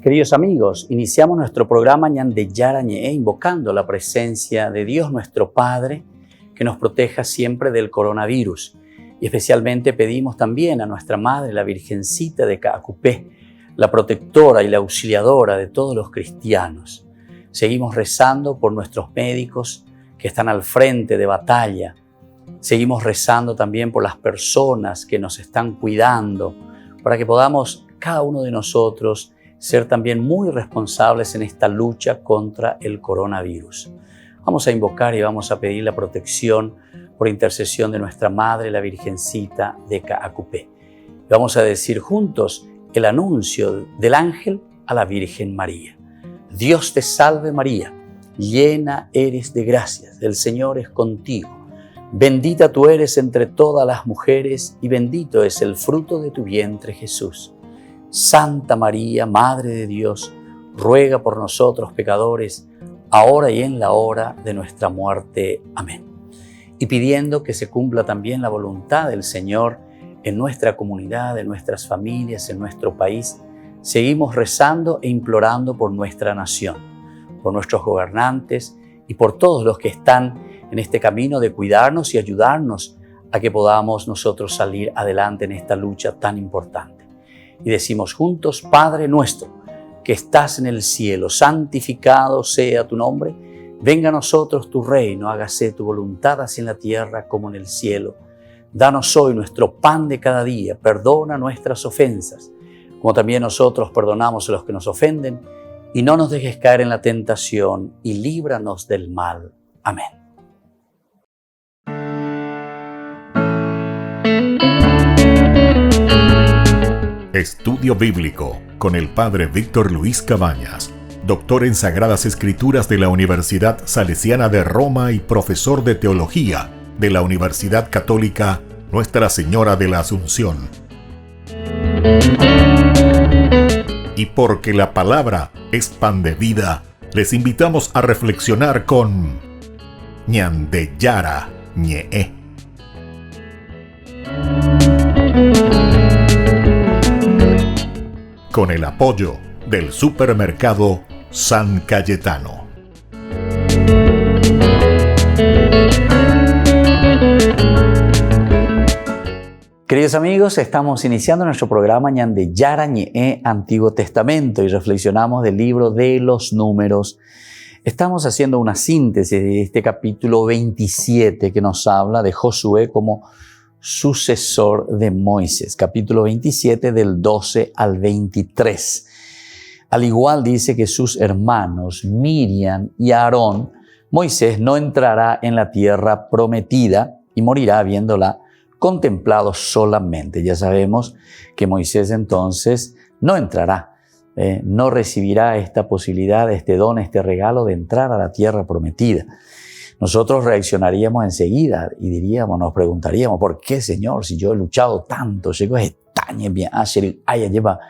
Queridos amigos, iniciamos nuestro programa Ñande Yara Ñe, invocando la presencia de Dios nuestro Padre, que nos proteja siempre del coronavirus. Y especialmente pedimos también a nuestra Madre, la Virgencita de Caacupé, la protectora y la auxiliadora de todos los cristianos. Seguimos rezando por nuestros médicos que están al frente de batalla. Seguimos rezando también por las personas que nos están cuidando, para que podamos, cada uno de nosotros, ser también muy responsables en esta lucha contra el coronavirus. Vamos a invocar y vamos a pedir la protección por intercesión de nuestra Madre, la Virgencita de Caacupé. Vamos a decir juntos el anuncio del ángel a la Virgen María. Dios te salve María, llena eres de gracias, el Señor es contigo. Bendita tú eres entre todas las mujeres y bendito es el fruto de tu vientre Jesús. Santa María, Madre de Dios, ruega por nosotros pecadores, ahora y en la hora de nuestra muerte. Amén. Y pidiendo que se cumpla también la voluntad del Señor en nuestra comunidad, en nuestras familias, en nuestro país, seguimos rezando e implorando por nuestra nación, por nuestros gobernantes y por todos los que están en este camino de cuidarnos y ayudarnos a que podamos nosotros salir adelante en esta lucha tan importante. Y decimos juntos: Padre nuestro, que estás en el cielo, santificado sea tu nombre. Venga a nosotros tu reino, hágase tu voluntad así en la tierra como en el cielo. Danos hoy nuestro pan de cada día, perdona nuestras ofensas, como también nosotros perdonamos a los que nos ofenden, y no nos dejes caer en la tentación, y líbranos del mal. Amén. Estudio Bíblico con el Padre Víctor Luis Cabañas, doctor en Sagradas Escrituras de la Universidad Salesiana de Roma y profesor de Teología de la Universidad Católica Nuestra Señora de la Asunción. Y porque la palabra es pan de vida, les invitamos a reflexionar con Ñande Yara Ñe. Con el apoyo del supermercado San Cayetano. Queridos amigos, estamos iniciando nuestro programa Ñande Yara Ñe, Antiguo Testamento, y reflexionamos del libro de los Números. Estamos haciendo una síntesis de este capítulo 27 que nos habla de Josué como sucesor de Moisés. Capítulo 27 del 12 al 23. Al igual dice que sus hermanos Miriam y Aarón, Moisés no entrará en la tierra prometida y morirá habiéndola contemplado solamente. Ya sabemos que Moisés entonces no entrará, no recibirá esta posibilidad, este don, este regalo de entrar a la tierra prometida. Nosotros reaccionaríamos enseguida y diríamos, nos preguntaríamos: ¿por qué, Señor, si yo he luchado tanto? Lleva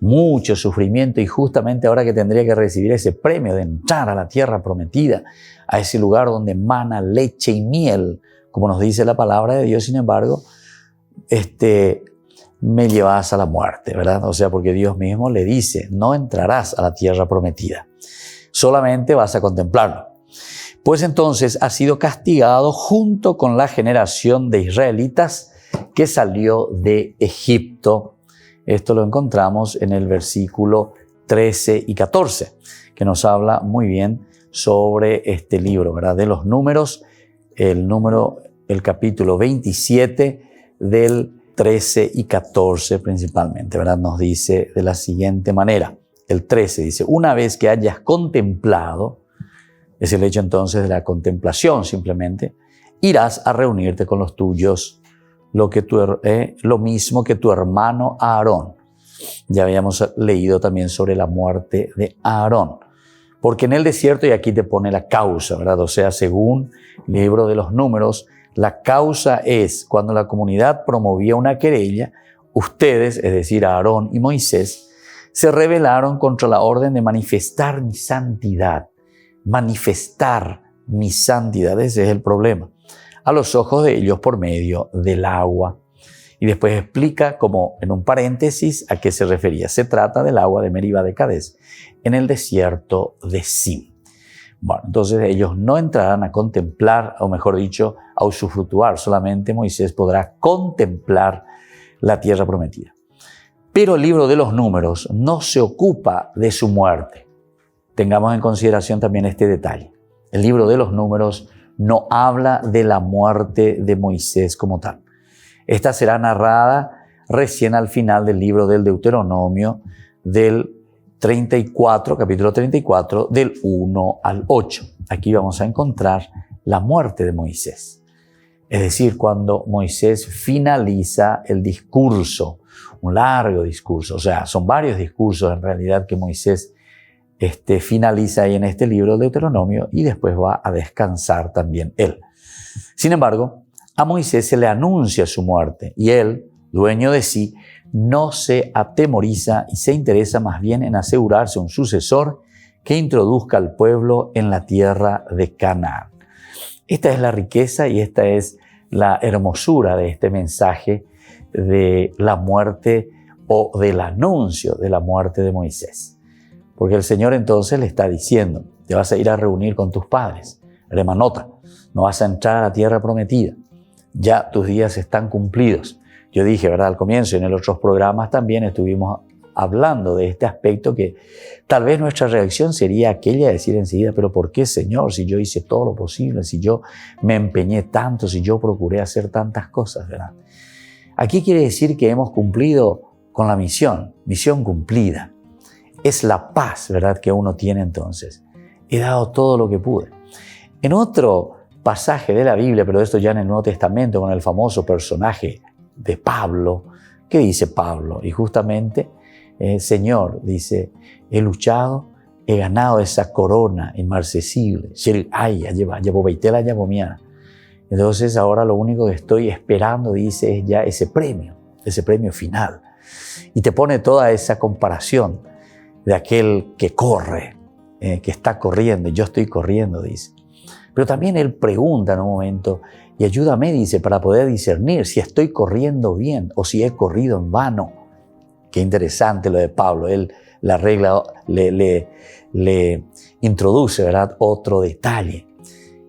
mucho sufrimiento y justamente ahora que tendría que recibir ese premio de entrar a la tierra prometida, a ese lugar donde mana leche y miel, como nos dice la palabra de Dios, sin embargo, me llevas a la muerte, ¿verdad? O sea, porque Dios mismo le dice: no entrarás a la tierra prometida, solamente vas a contemplarlo. Pues entonces ha sido castigado junto con la generación de israelitas que salió de Egipto. Esto lo encontramos en el versículo 13 y 14, que nos habla muy bien sobre este libro, ¿verdad? De los Números, el capítulo 27 del 13 y 14 principalmente, ¿verdad? Nos dice de la siguiente manera. El 13 dice: una vez que hayas contemplado, es el hecho entonces de la contemplación simplemente, irás a reunirte con los tuyos, lo mismo que tu hermano Aarón. Ya habíamos leído también sobre la muerte de Aarón. Porque en el desierto, y aquí te pone la causa, ¿verdad? O sea, según el libro de los Números, la causa es cuando la comunidad promovía una querella, ustedes, es decir, Aarón y Moisés, se rebelaron contra la orden de manifestar mi santidad. Manifestar mi santidad, ese es el problema, a los ojos de ellos por medio del agua. Y después explica, como en un paréntesis, a qué se refería. Se trata del agua de Meriba de Cades, en el desierto de Sim. Bueno, entonces ellos no entrarán a contemplar, o mejor dicho, a usufructuar. Solamente Moisés podrá contemplar la tierra prometida. Pero el libro de los Números no se ocupa de su muerte. Tengamos en consideración también este detalle. El libro de los Números no habla de la muerte de Moisés como tal. Esta será narrada recién al final del libro del Deuteronomio, del 34, capítulo 34, del 1 al 8. Aquí vamos a encontrar la muerte de Moisés. Es decir, cuando Moisés finaliza el discurso, un largo discurso, o sea, son varios discursos en realidad que Moisés finaliza ahí en este libro del Deuteronomio y después va a descansar también él. Sin embargo, a Moisés se le anuncia su muerte y él, dueño de sí, no se atemoriza y se interesa más bien en asegurarse un sucesor que introduzca al pueblo en la tierra de Canaán. Esta es la riqueza y esta es la hermosura de este mensaje de la muerte o del anuncio de la muerte de Moisés. Porque el Señor entonces le está diciendo, te vas a ir a reunir con tus padres, remanota, no vas a entrar a la tierra prometida, ya tus días están cumplidos. Yo dije, ¿verdad? Al comienzo y en los otros programas también estuvimos hablando de este aspecto que tal vez nuestra reacción sería aquella de decir enseguida, pero ¿por qué, Señor? Si yo hice todo lo posible, si yo me empeñé tanto, si yo procuré hacer tantas cosas, ¿verdad? Aquí quiere decir que hemos cumplido con la misión cumplida. Es la paz, ¿verdad?, que uno tiene entonces. He dado todo lo que pude. En otro pasaje de la Biblia, pero esto ya en el Nuevo Testamento, con el famoso personaje de Pablo, ¿qué dice Pablo? Y justamente, Señor, dice, he luchado, he ganado esa corona inmarcesible. Entonces ahora lo único que estoy esperando, dice, es ya ese premio final. Y te pone toda esa comparación de aquel que corre, que está corriendo, yo estoy corriendo, dice. Pero también él pregunta en un momento, y ayúdame, dice, para poder discernir si estoy corriendo bien o si he corrido en vano. Qué interesante lo de Pablo. Él la regla le introduce, ¿verdad?, otro detalle,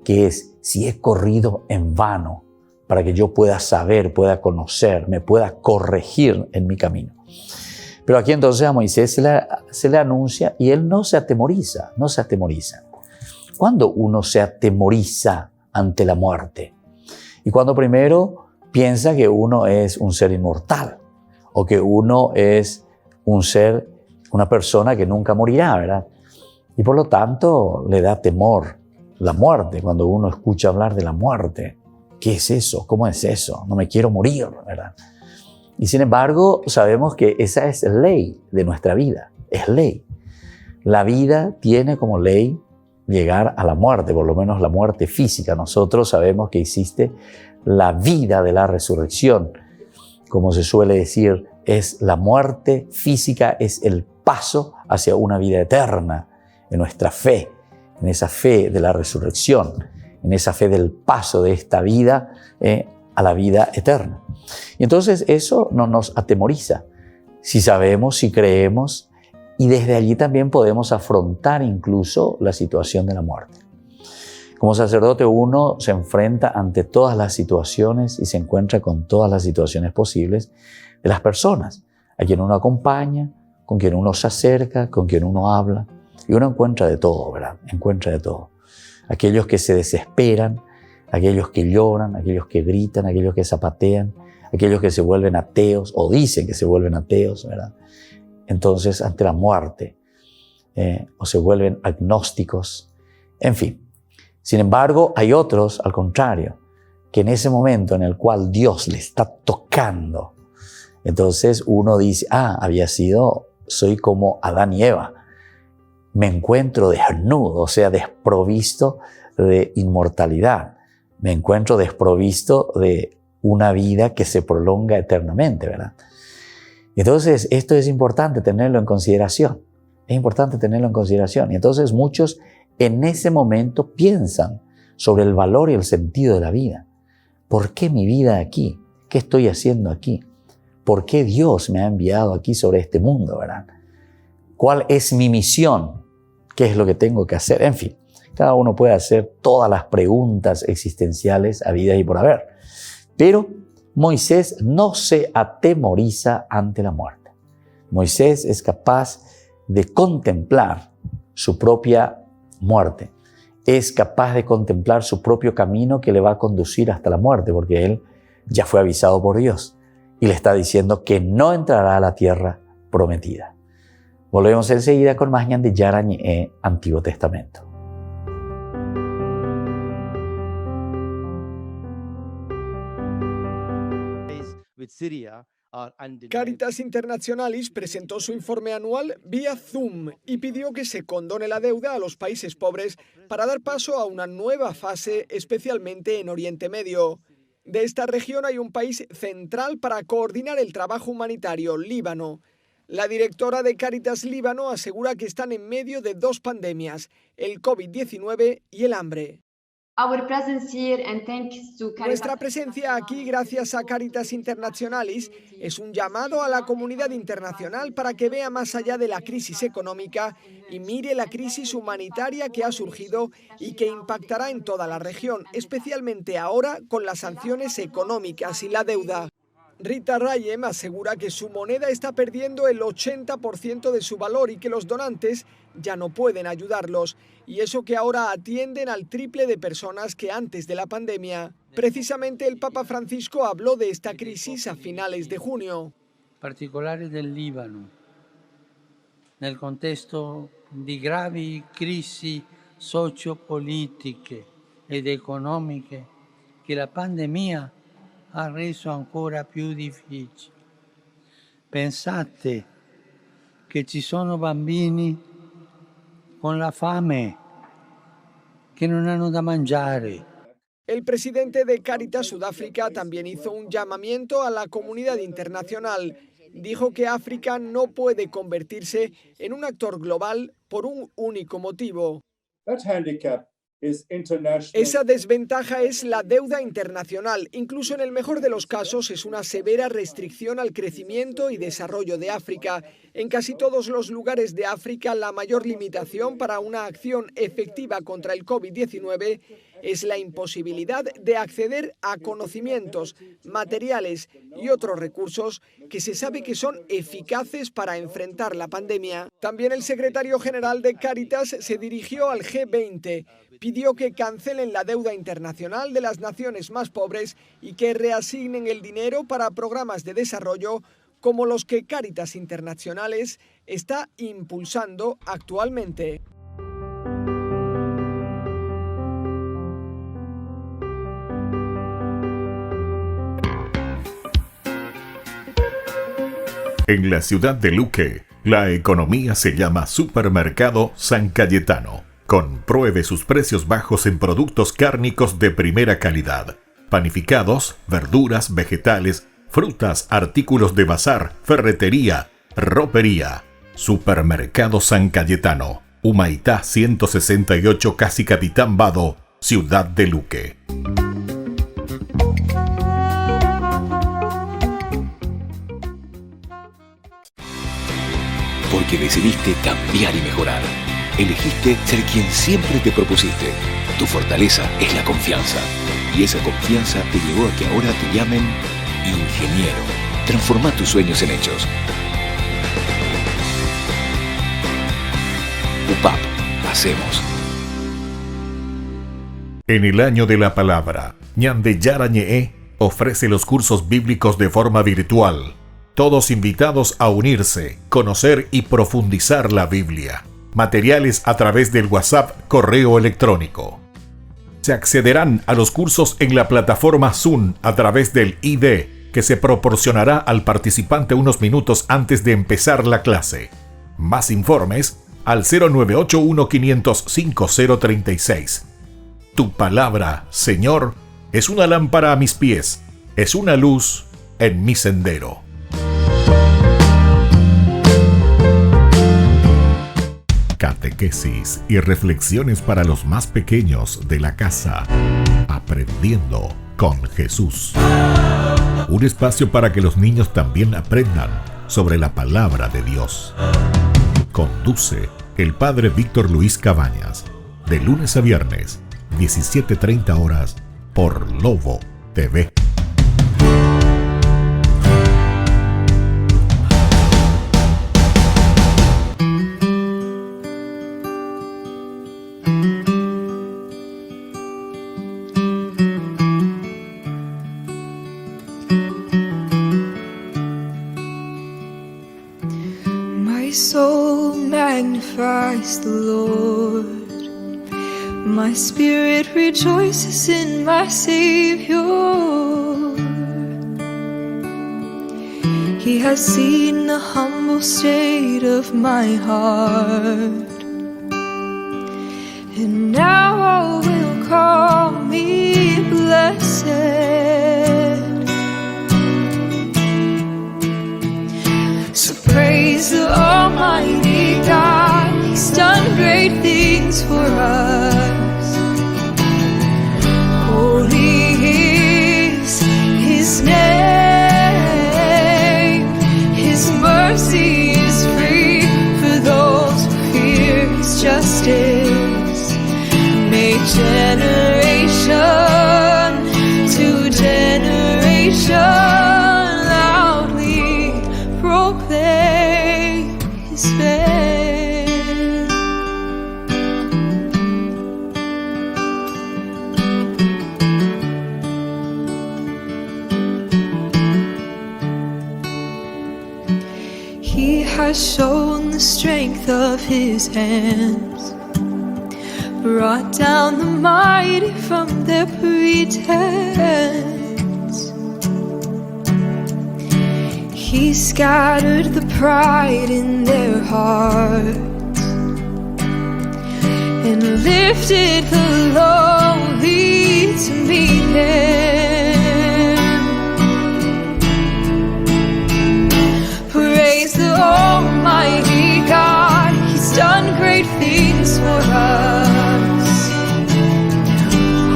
que es si he corrido en vano, para que yo pueda saber, pueda conocer, me pueda corregir en mi camino. Pero aquí entonces a Moisés se le anuncia y él no se atemoriza. ¿Cuándo uno se atemoriza ante la muerte? Y cuando primero piensa que uno es un ser inmortal o que uno es una persona que nunca morirá, ¿verdad? Y por lo tanto le da temor la muerte cuando uno escucha hablar de la muerte. ¿Qué es eso? ¿Cómo es eso? No me quiero morir, ¿verdad? Y sin embargo, sabemos que esa es ley de nuestra vida, es ley. La vida tiene como ley llegar a la muerte, por lo menos la muerte física. Nosotros sabemos que existe la vida de la resurrección. Como se suele decir, es la muerte física, es el paso hacia una vida eterna en nuestra fe, en esa fe de la resurrección, en esa fe del paso de esta vida a la vida eterna. Y entonces eso no nos atemoriza. Si sabemos, si creemos, y desde allí también podemos afrontar incluso la situación de la muerte. Como sacerdote uno se enfrenta ante todas las situaciones y se encuentra con todas las situaciones posibles de las personas, a quien uno acompaña, con quien uno se acerca, con quien uno habla, y uno encuentra de todo, ¿verdad? Encuentra de todo. Aquellos que se desesperan, aquellos que lloran, aquellos que gritan, aquellos que zapatean, aquellos que se vuelven ateos o dicen que se vuelven ateos, ¿verdad? Entonces, ante la muerte, o se vuelven agnósticos, en fin. Sin embargo, hay otros, al contrario, que en ese momento en el cual Dios le está tocando, entonces uno dice, soy como Adán y Eva, me encuentro desnudo, o sea, desprovisto de inmortalidad, me encuentro desprovisto de una vida que se prolonga eternamente, ¿verdad? Entonces, esto es importante tenerlo en consideración. Es importante tenerlo en consideración. Y entonces muchos en ese momento piensan sobre el valor y el sentido de la vida. ¿Por qué mi vida aquí? ¿qué estoy haciendo aquí? ¿Por qué Dios me ha enviado aquí sobre este mundo, verdad? ¿Cuál es mi misión? ¿Qué es lo que tengo que hacer? En fin, cada uno puede hacer todas las preguntas existenciales habidas y por haber. Pero Moisés no se atemoriza ante la muerte. Moisés es capaz de contemplar su propia muerte. Es capaz de contemplar su propio camino que le va a conducir hasta la muerte, porque él ya fue avisado por Dios y le está diciendo que no entrará a la tierra prometida. Volvemos enseguida con más Ñan de Yara Ñe'e, Antiguo Testamento. Caritas Internationalis presentó su informe anual vía Zoom y pidió que se condone la deuda a los países pobres para dar paso a una nueva fase, especialmente en Oriente Medio. De esta región hay un país central para coordinar el trabajo humanitario, Líbano. La directora de Caritas Líbano asegura que están en medio de dos pandemias, el COVID-19 y el hambre. Nuestra presencia aquí, gracias a Caritas Internationalis, es un llamado a la comunidad internacional para que vea más allá de la crisis económica y mire la crisis humanitaria que ha surgido y que impactará en toda la región, especialmente ahora con las sanciones económicas y la deuda. Rita Rayem asegura que su moneda está perdiendo el 80% de su valor y que los donantes ya no pueden ayudarlos, y eso que ahora atienden al triple de personas que antes de la pandemia. Precisamente el Papa Francisco habló de esta crisis a finales de junio. Particolare del Libano, nel contesto di gravi crisi sociopolitiche ed economiche che la pandemia ha reso ancora più difficile. Pensate che ci sono bambini con la fame, che non hanno da mangiare. El presidente de Caritas Sudáfrica también hizo un llamamiento a la comunidad internacional. Dijo que África no puede convertirse en un actor global por un único motivo. Esa desventaja es la deuda internacional. Incluso en el mejor de los casos es una severa restricción al crecimiento y desarrollo de África. En casi todos los lugares de África, la mayor limitación para una acción efectiva contra el COVID-19 es la imposibilidad de acceder a conocimientos, materiales y otros recursos que se sabe que son eficaces para enfrentar la pandemia. También el secretario general de Cáritas se dirigió al G20, pidió que cancelen la deuda internacional de las naciones más pobres y que reasignen el dinero para programas de desarrollo como los que Caritas Internationalis está impulsando actualmente. En la ciudad de Luque, la economía se llama Supermercado San Cayetano. Compruebe sus precios bajos en productos cárnicos de primera calidad. Panificados, verduras, vegetales, frutas, artículos de bazar, ferretería, ropería. Supermercado San Cayetano. Humaitá 168, Casi Capitán Vado, ciudad de Luque. Porque decidiste cambiar y mejorar. Elegiste ser quien siempre te propusiste. Tu fortaleza es la confianza. Y esa confianza te llevó a que ahora te llamen ingeniero. Transforma tus sueños en hechos. UPAP. Hacemos. En el año de la palabra, Ñan de Yara Ñe'e ofrece los cursos bíblicos de forma virtual. Todos invitados a unirse, conocer y profundizar la Biblia. Materiales a través del WhatsApp, correo electrónico. Se accederán a los cursos en la plataforma Zoom a través del ID, que se proporcionará al participante unos minutos antes de empezar la clase. Más informes al 0981-500-5036. Tu palabra, Señor, es una lámpara a mis pies, es una luz en mi sendero. Catequesis y reflexiones para los más pequeños de la casa. Aprendiendo con Jesús. un espacio para que los niños también aprendan sobre la palabra de Dios. Conduce el Padre Víctor Luis Cabañas, de lunes a viernes, 17:30 horas, por Lobo TV. My soul magnifies the Lord. My spirit rejoices in my Savior. He has seen the humble state of my heart, and now all will call me blessed. So praise the Almighty God, He's done great things for us. Holy is His name, His mercy is free for those who fear His justice. May generation to generation proclaim His fame. He has shown the strength of His hands, brought down the mighty from their pretense. He scattered the pride in their hearts and lifted the lowly to meet Him. Praise the Almighty God, He's done great things for us.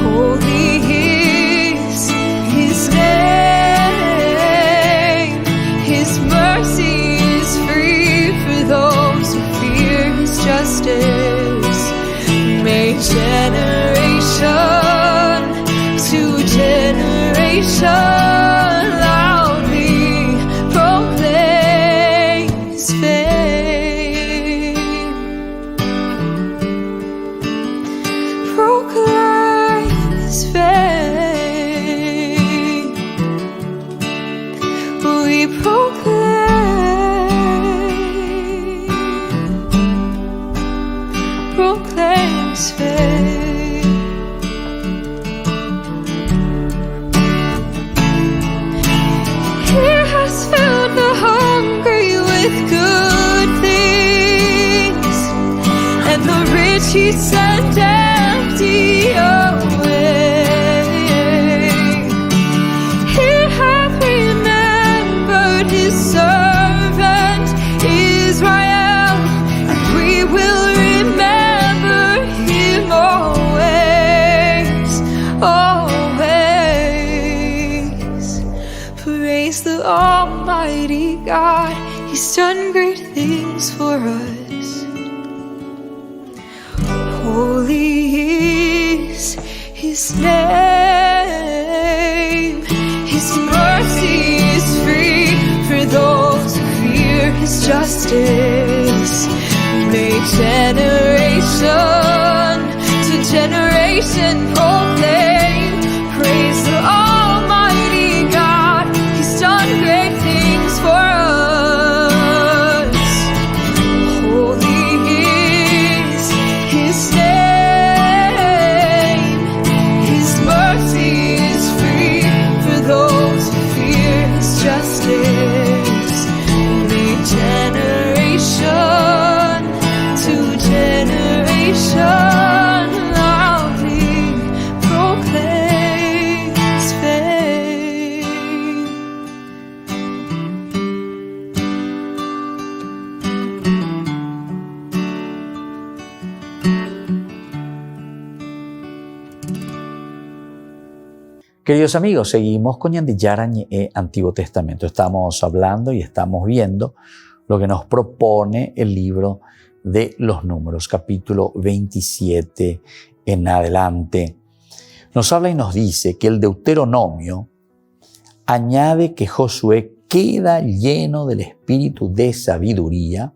Holy is His name, His mercy is free for those who fear His justice. May generation to generation loudly proclaim His fame. Proclaim His fame. We proclaim His fame. He has filled the hungry with good things, and the rich He sent empty away. He hath remembered His servant Israel, and we will remember Him always, always. Praise the Almighty God, He's done great things for us. Holy is His name, His mercy is free for those who fear His justice. May generation to generation proclaim, praise the Almighty God, He's done great things for us. Holy is His name, His mercy is free for those who fear His justice. May generation to generation loudly Queridos amigos, seguimos con Ñandillara Ñe'e Antiguo Testamento. Estamos hablando y estamos viendo lo que nos propone el libro de los Números, capítulo 27 en adelante. Nos habla y nos dice que el Deuteronomio añade que Josué queda lleno del espíritu de sabiduría,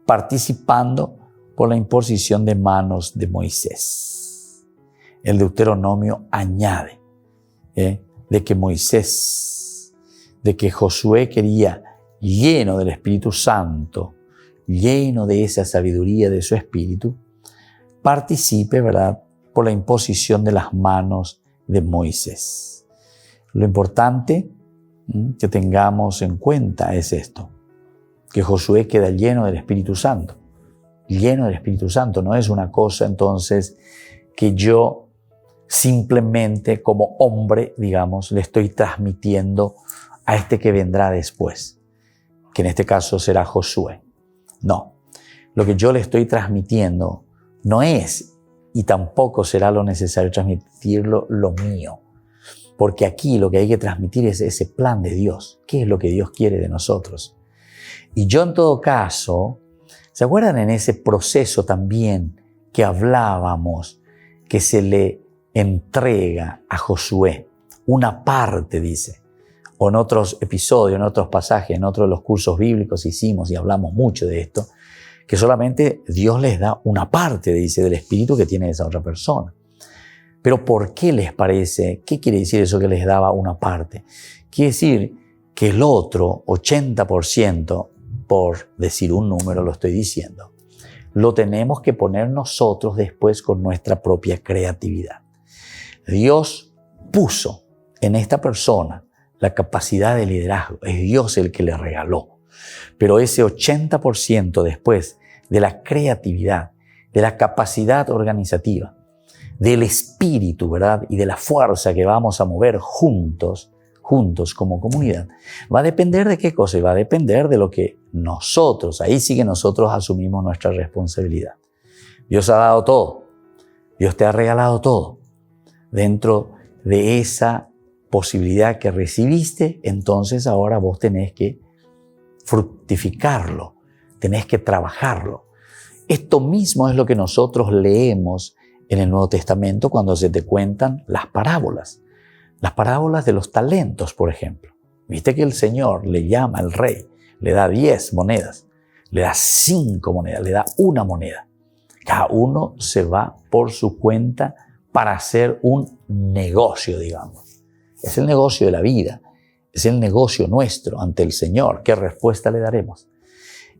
participando por la imposición de manos de Moisés. El Deuteronomio añade de que Moisés, de que Josué quería lleno del Espíritu Santo, lleno de esa sabiduría de su espíritu, participe, ¿verdad?, por la imposición de las manos de Moisés. Lo importante que tengamos en cuenta es esto, que Josué queda lleno del Espíritu Santo. Lleno del Espíritu Santo no es una cosa entonces que yo simplemente como hombre, digamos, le estoy transmitiendo a este que vendrá después, que en este caso será Josué. No, lo que yo le estoy transmitiendo no es, y tampoco será lo necesario transmitirlo lo mío, porque aquí lo que hay que transmitir es ese plan de Dios. ¿Qué es lo que Dios quiere de nosotros? Y yo en todo caso, ¿se acuerdan en ese proceso también que hablábamos, que se le entrega a Josué una parte, dice, o en otros episodios, en otros pasajes, en otros de los cursos bíblicos hicimos y hablamos mucho de esto, que solamente Dios les da una parte, dice, del espíritu que tiene esa otra persona. Pero ¿por qué les parece? ¿Qué quiere decir eso que les daba una parte? Quiere decir que el otro 80%, por decir un número lo estoy diciendo, lo tenemos que poner nosotros después con nuestra propia creatividad. Dios puso en esta persona la capacidad de liderazgo. Es Dios el que le regaló. Pero ese 80% después de la creatividad, de la capacidad organizativa, del espíritu, ¿verdad?, y de la fuerza que vamos a mover juntos como comunidad, va a depender de qué cosa, y va a depender de lo que nosotros, ahí sí que nosotros asumimos nuestra responsabilidad. Dios ha dado todo. Dios te ha regalado todo. Dentro de esa posibilidad que recibiste, entonces ahora vos tenés que fructificarlo, tenés que trabajarlo. Esto mismo es lo que nosotros leemos en el Nuevo Testamento cuando se te cuentan las parábolas de los talentos, por ejemplo. Viste que el Señor le llama al rey, le da 10 monedas, le da 5 monedas, le da 1 moneda. Cada uno se va por su cuenta para hacer un negocio, digamos. Es el negocio de la vida, es el negocio nuestro ante el Señor. ¿Qué respuesta le daremos?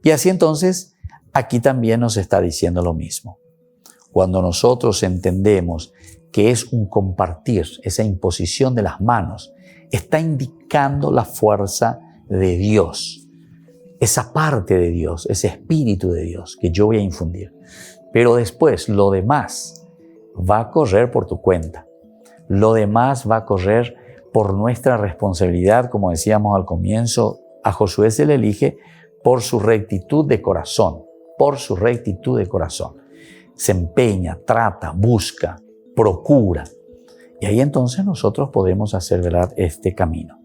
Y así entonces, aquí también nos está diciendo lo mismo. Cuando nosotros entendemos que es un compartir, esa imposición de las manos, está indicando la fuerza de Dios, esa parte de Dios, ese espíritu de Dios que yo voy a infundir. Pero después, lo demás va a correr por tu cuenta. Lo demás va a correr por nuestra responsabilidad. Como decíamos al comienzo, a Josué se le elige por su rectitud de corazón, por su rectitud de corazón. Se empeña, trata, busca, procura. Y ahí entonces nosotros podemos hacer, ¿verdad?, este camino.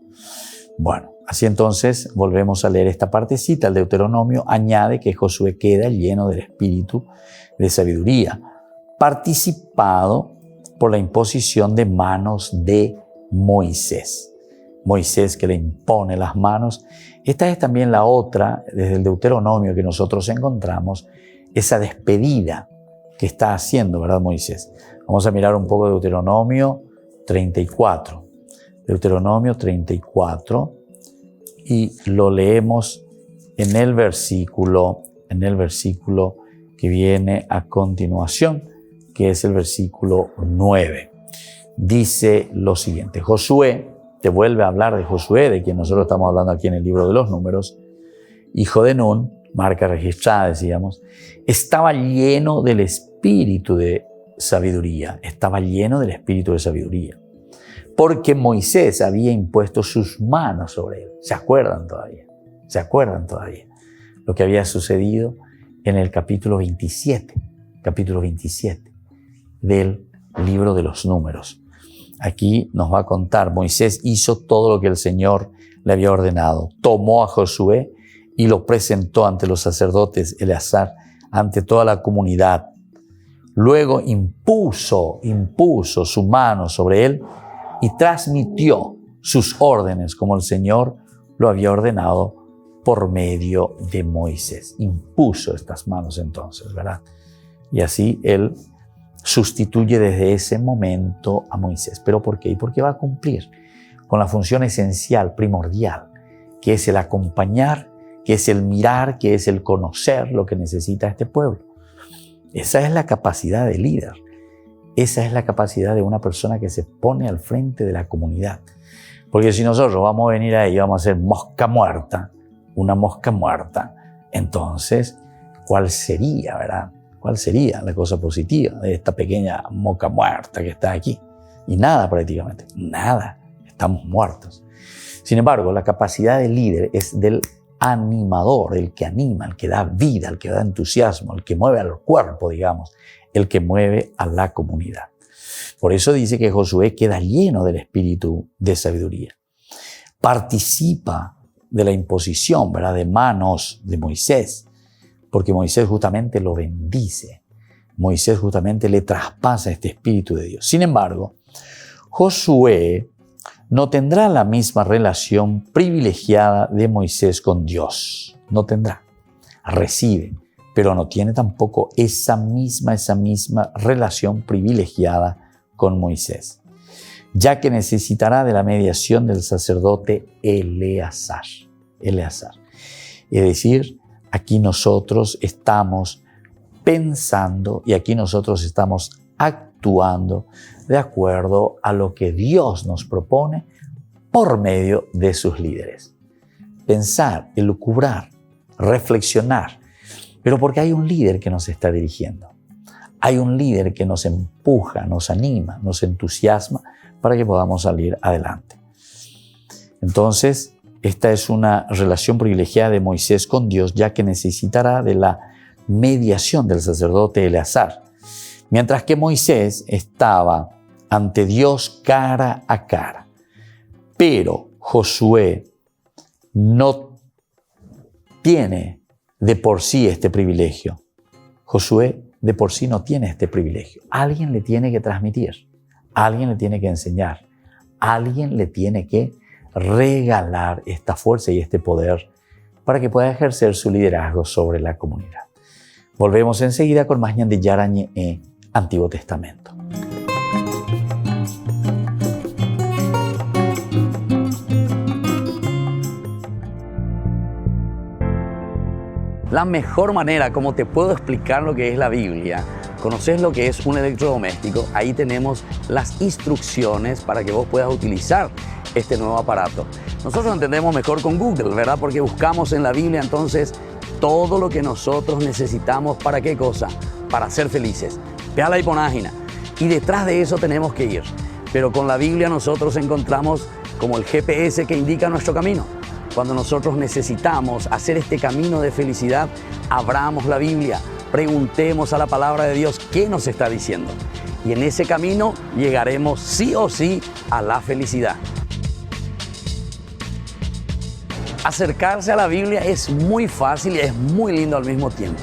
Bueno, así entonces volvemos a leer esta partecita. El Deuteronomio añade que Josué queda lleno del espíritu de sabiduría, participado por la imposición de manos de Moisés. Moisés que le impone las manos. Esta es también la otra, desde el Deuteronomio, que nosotros encontramos, esa despedida que está haciendo, ¿verdad?, Moisés. Vamos a mirar un poco de Deuteronomio 34. Deuteronomio 34, y lo leemos en el versículo que viene a continuación, que es el versículo 9. Dice lo siguiente: Josué, te vuelve a hablar de Josué, de quien nosotros estamos hablando aquí en el libro de los Números, hijo de Nun, marca registrada, decíamos, estaba lleno del espíritu de sabiduría, porque Moisés había impuesto sus manos sobre él. ¿Se acuerdan todavía? Lo que había sucedido en el capítulo 27 del libro de los Números. Aquí nos va a contar, Moisés hizo todo lo que el Señor le había ordenado. Tomó a Josué y lo presentó ante los sacerdotes Eleazar, ante toda la comunidad. Luego impuso su mano sobre él y transmitió sus órdenes como el Señor lo había ordenado por medio de Moisés. Impuso estas manos entonces, ¿verdad? Y así él sustituye desde ese momento a Moisés. ¿Pero por qué? Porque va a cumplir con la función esencial, primordial, que es el acompañar, que es el mirar, que es el conocer lo que necesita este pueblo. Esa es la capacidad de líder. Esa es la capacidad de una persona que se pone al frente de la comunidad. Porque si nosotros vamos a venir ahí y vamos a hacer mosca muerta, una mosca muerta, entonces, ¿cuál sería, verdad? ¿Cuál sería la cosa positiva de esta pequeña mosca muerta que está aquí? Y nada prácticamente, nada. Estamos muertos. Sin embargo, la capacidad del líder es del animador, el que anima, el que da vida, el que da entusiasmo, el que mueve al cuerpo, digamos, el que mueve a la comunidad. Por eso dice que Josué queda lleno del espíritu de sabiduría. Participa de la imposición, ¿verdad?, de manos de Moisés, porque Moisés justamente lo bendice. Moisés justamente le traspasa este espíritu de Dios. Sin embargo, Josué no tendrá la misma relación privilegiada de Moisés con Dios. No tendrá. Recibe, pero no tiene tampoco esa misma relación privilegiada con Moisés, ya que necesitará de la mediación del sacerdote Eleazar. Es decir, aquí nosotros estamos pensando y aquí nosotros estamos actuando de acuerdo a lo que Dios nos propone por medio de sus líderes. Pensar, elucubrar, reflexionar, pero porque hay un líder que nos está dirigiendo. Hay un líder que nos empuja, nos anima, nos entusiasma para que podamos salir adelante. Entonces, esta es una relación privilegiada de Moisés con Dios, ya que necesitará de la mediación del sacerdote Eleazar, mientras que Moisés estaba ante Dios cara a cara. Pero Josué no tiene de por sí este privilegio. Josué de por sí no tiene este privilegio. Alguien le tiene que transmitir, alguien le tiene que enseñar, alguien le tiene que regalar esta fuerza y este poder para que pueda ejercer su liderazgo sobre la comunidad. Volvemos enseguida con más ñan de Yarañe Antiguo Testamento. La mejor manera como te puedo explicar lo que es la Biblia, conoces lo que es un electrodoméstico, ahí tenemos las instrucciones para que vos puedas utilizar este nuevo aparato. Nosotros entendemos mejor con Google, ¿verdad? Porque buscamos en la Biblia entonces todo lo que nosotros necesitamos. ¿Para qué cosa? Para ser felices. Ve a la página y detrás de eso tenemos que ir. Pero con la Biblia nosotros encontramos como el GPS que indica nuestro camino. Cuando nosotros necesitamos hacer este camino de felicidad, abramos la Biblia, preguntemos a la palabra de Dios qué nos está diciendo. Y en ese camino llegaremos sí o sí a la felicidad. Acercarse a la Biblia es muy fácil y es muy lindo al mismo tiempo.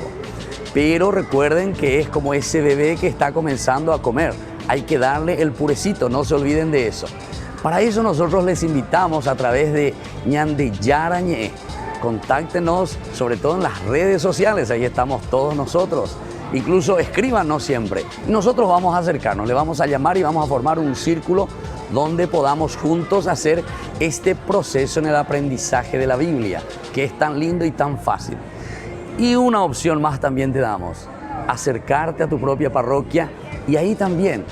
Pero recuerden que es como ese bebé que está comenzando a comer. Hay que darle el purecito, no se olviden de eso. Para eso nosotros les invitamos a través de ñan de Yarañe. Contáctenos sobre todo en las redes sociales, ahí estamos todos nosotros. Incluso escríbanos siempre. Nosotros vamos a acercarnos, le vamos a llamar y vamos a formar un círculo donde podamos juntos hacer este proceso en el aprendizaje de la Biblia, que es tan lindo y tan fácil. Y una opción más también te damos, acercarte a tu propia parroquia y ahí también,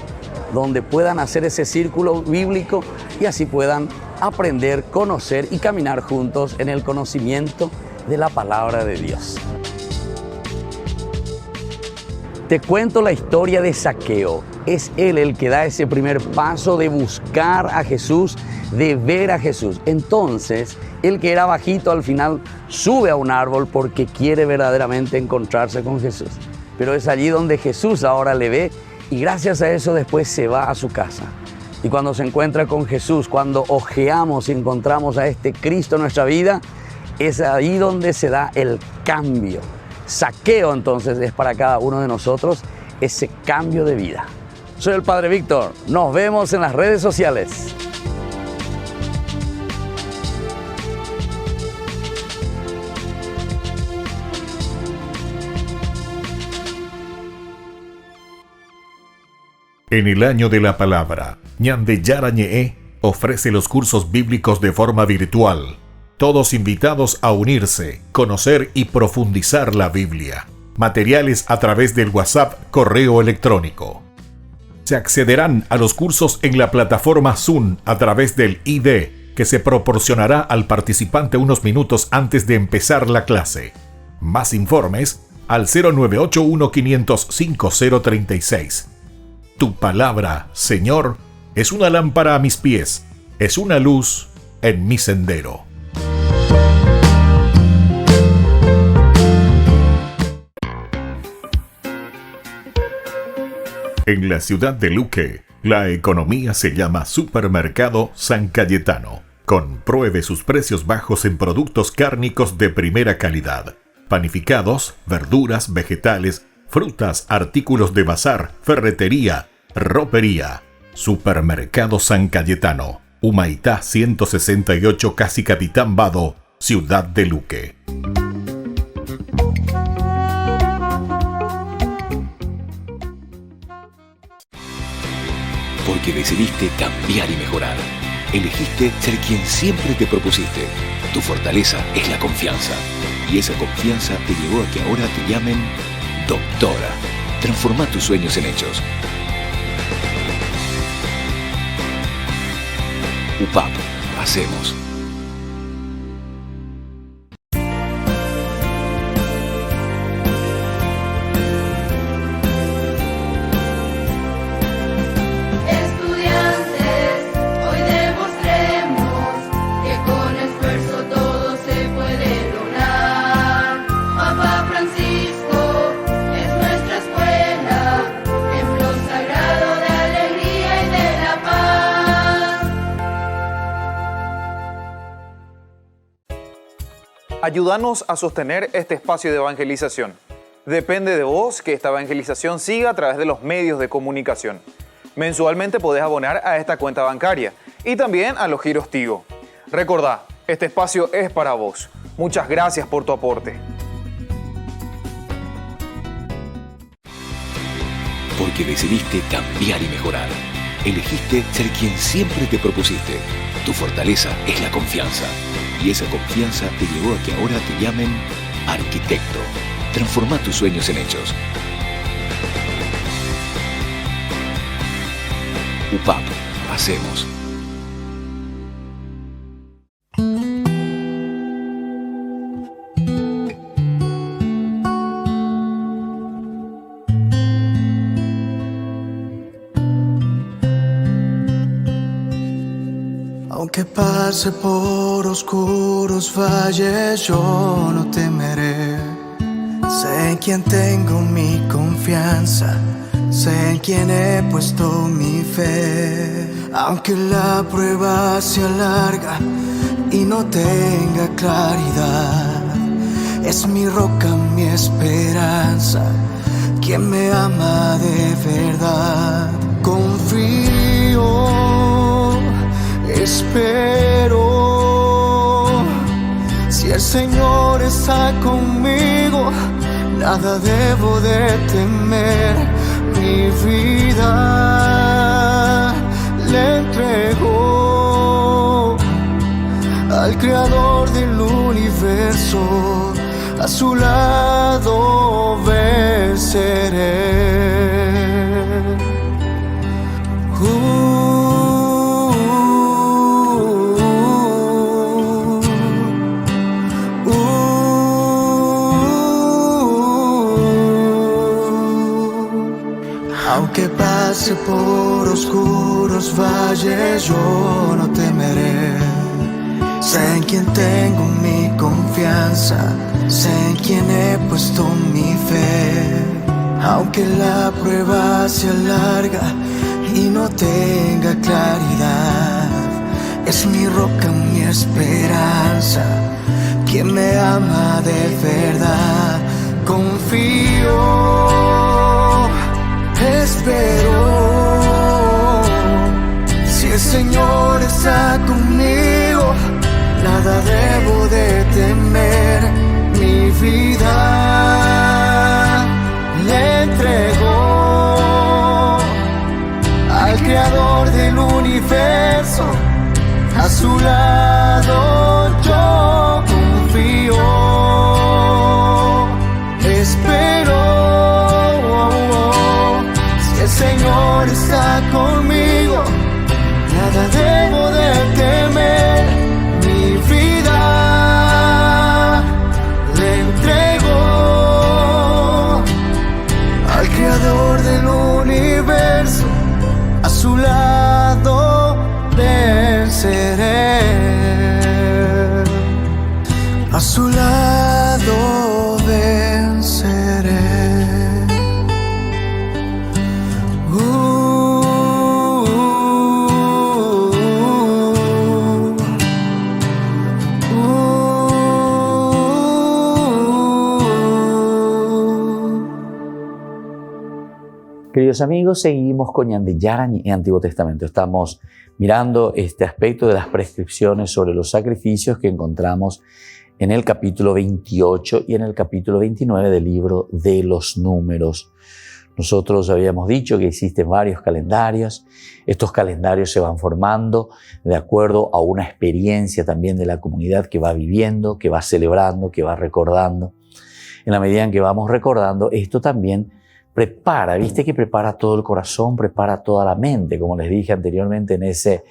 donde puedan hacer ese círculo bíblico y así puedan aprender, conocer y caminar juntos en el conocimiento de la palabra de Dios. Te cuento la historia de Zaqueo. Es él el que da ese primer paso de buscar a Jesús, de ver a Jesús. Entonces, el que era bajito al final sube a un árbol porque quiere verdaderamente encontrarse con Jesús. Pero es allí donde Jesús ahora le ve y gracias a eso después se va a su casa. Y cuando se encuentra con Jesús, cuando ojeamos y encontramos a este Cristo en nuestra vida, es ahí donde se da el cambio. Zaqueo entonces es para cada uno de nosotros ese cambio de vida. Soy el Padre Víctor. Nos vemos en las redes sociales. En el año de la palabra, Ñande Yarañe ofrece los cursos bíblicos de forma virtual. Todos invitados a unirse, conocer y profundizar la Biblia. Materiales a través del WhatsApp, correo electrónico. Se accederán a los cursos en la plataforma Zoom a través del ID, que se proporcionará al participante unos minutos antes de empezar la clase. Más informes al 0981-500-5036. Tu palabra, Señor, es una lámpara a mis pies, es una luz en mi sendero. En la ciudad de Luque, la economía se llama Supermercado San Cayetano. Compruebe sus precios bajos en productos cárnicos de primera calidad. Panificados, verduras, vegetales, frutas, artículos de bazar, ferretería, ropería. Supermercado San Cayetano, Humaitá 168, Casi Capitán Vado, Ciudad de Luque. Porque decidiste cambiar y mejorar. Elegiste ser quien siempre te propusiste. Tu fortaleza es la confianza. Y esa confianza te llevó a que ahora te llamen doctora. Transforma tus sueños en hechos. UPAP. Hacemos. Ayúdanos a sostener este espacio de evangelización. Depende de vos que esta evangelización siga a través de los medios de comunicación. Mensualmente podés abonar a esta cuenta bancaria y también a los giros Tigo. Recordá, este espacio es para vos. Muchas gracias por tu aporte. Porque decidiste cambiar y mejorar. Elegiste ser quien siempre te propusiste. Tu fortaleza es la confianza. Y esa confianza te llevó a que ahora te llamen arquitecto. Transforma tus sueños en hechos. UPAP. Hacemos. Aunque pase por oscuros valles, yo no temeré. Sé en quién tengo mi confianza, sé en quién he puesto mi fe. Aunque la prueba sea larga y no tenga claridad, es mi roca, mi esperanza, quien me ama de verdad. Confío, espero, si el Señor está conmigo, nada debo de temer. Mi vida le entrego al Creador del universo, a su lado venceré. Aunque pase por oscuros valles, yo no temeré. Sé en quien tengo mi confianza, sé en quien he puesto mi fe. Aunque la prueba sea larga y no tenga claridad. Es mi roca, mi esperanza, quien me ama de verdad. Confío, espero. Si el Señor está conmigo, nada debo de temer. Mi vida le entrego al Creador del universo. A su lado yo confío, espero. Si el Señor está conmigo, nada debo de temer. Mi vida le entrego al Creador del universo. A su lado venceré, a su lado venceré. Queridos amigos, seguimos con Ñandeyara en Antiguo Testamento. Estamos mirando este aspecto de las prescripciones sobre los sacrificios que encontramos en el capítulo 28 y en el capítulo 29 del libro de los Números. Nosotros habíamos dicho que existen varios calendarios. Estos calendarios se van formando de acuerdo a una experiencia también de la comunidad que va viviendo, que va celebrando, que va recordando. En la medida en que vamos recordando, esto también prepara, viste que prepara todo el corazón, prepara toda la mente, como les dije anteriormente en ese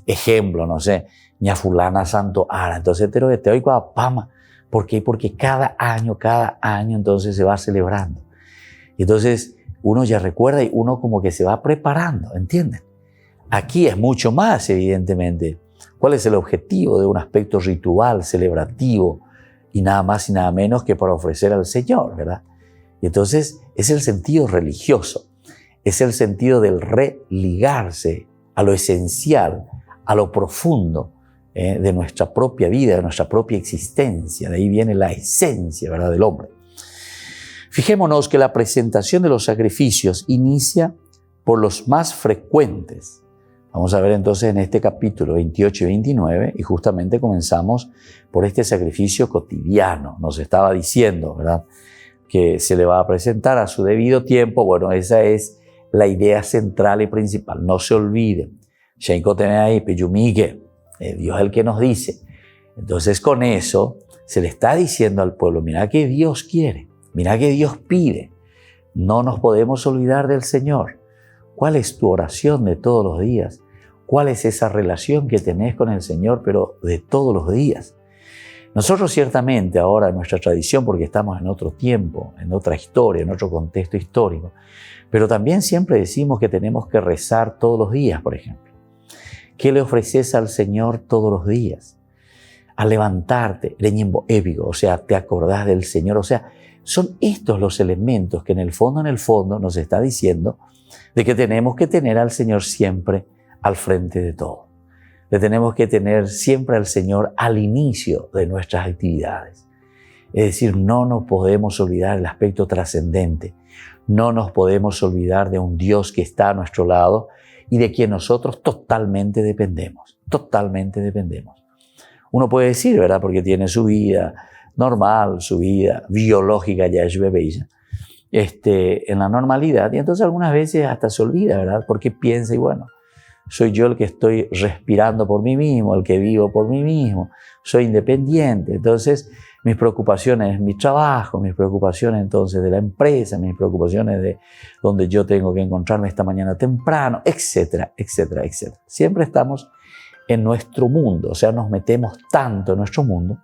ejemplo, no sé, ña fulana santo ara, entonces te oigo a pama. ¿Por qué? Porque cada año entonces se va celebrando. Y entonces uno ya recuerda y uno como que se va preparando, ¿entienden? Aquí es mucho más, evidentemente. ¿Cuál es el objetivo de un aspecto ritual, celebrativo, y nada más y nada menos que para ofrecer al Señor, ¿verdad? Y entonces es el sentido religioso, es el sentido del religarse a lo esencial, a lo profundo de nuestra propia vida, de nuestra propia existencia. De ahí viene la esencia, ¿verdad?, del hombre. Fijémonos que la presentación de los sacrificios inicia por los más frecuentes. Vamos a ver entonces en este capítulo 28 y 29, y justamente comenzamos por este sacrificio cotidiano. Nos estaba diciendo, ¿verdad?, que se le va a presentar a su debido tiempo. Bueno, esa es la idea central y principal. No se olviden. Dios es el que nos dice. Entonces con eso se le está diciendo al pueblo, mira que Dios quiere, mira que Dios pide. No nos podemos olvidar del Señor. ¿Cuál es tu oración de todos los días? ¿Cuál es esa relación que tenés con el Señor, pero de todos los días? Nosotros ciertamente ahora en nuestra tradición, porque estamos en otro tiempo, en otra historia, en otro contexto histórico, pero también siempre decimos que tenemos que rezar todos los días, por ejemplo. ¿Qué le ofreces al Señor todos los días? Al levantarte, o sea, te acordás del Señor. O sea, son estos los elementos que en el fondo nos está diciendo de que tenemos que tener al Señor siempre al frente de todo. Le tenemos que tener siempre al Señor al inicio de nuestras actividades. Es decir, no nos podemos olvidar el aspecto trascendente. No nos podemos olvidar de un Dios que está a nuestro lado y de quien nosotros totalmente dependemos. Totalmente dependemos. Uno puede decir, ¿verdad?, porque tiene su vida normal, su vida biológica, ya es bebé, en la normalidad, y entonces algunas veces hasta se olvida, ¿verdad?, porque piensa, y bueno, soy yo el que estoy respirando por mí mismo, el que vivo por mí mismo, soy independiente. Entonces, mis preocupaciones es mi trabajo, mis preocupaciones entonces de la empresa, mis preocupaciones de donde yo tengo que encontrarme esta mañana temprano, etcétera, etcétera, etcétera. Siempre estamos en nuestro mundo, o sea, nos metemos tanto en nuestro mundo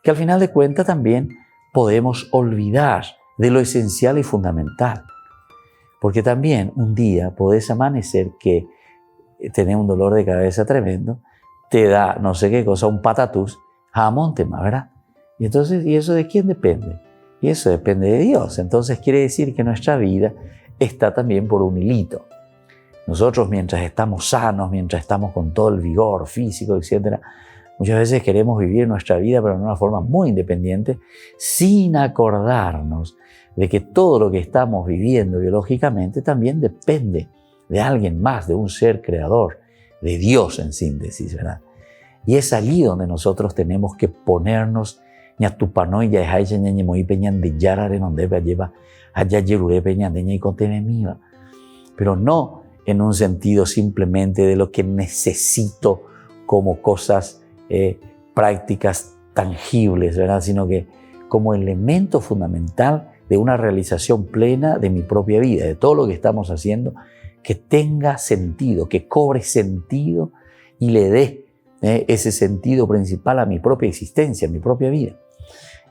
que al final de cuentas también podemos olvidar de lo esencial y fundamental. Porque también un día podés amanecer que tenés un dolor de cabeza tremendo, te da no sé qué cosa, un patatús, jamón tema, ¿verdad? Y entonces, ¿y eso de quién depende? Y eso depende de Dios. Entonces quiere decir que nuestra vida está también por un hilito. Nosotros, mientras estamos sanos, mientras estamos con todo el vigor físico, etc., muchas veces queremos vivir nuestra vida, pero de una forma muy independiente, sin acordarnos de que todo lo que estamos viviendo biológicamente también depende de alguien más, de un ser creador, de Dios en síntesis, ¿verdad? Y es allí donde nosotros tenemos que ponernos pero no en un sentido simplemente de lo que necesito como cosas prácticas tangibles, ¿verdad? Sino que como elemento fundamental de una realización plena de mi propia vida, de todo lo que estamos haciendo, que tenga sentido, que cobre sentido y le dé ese sentido principal a mi propia existencia, a mi propia vida.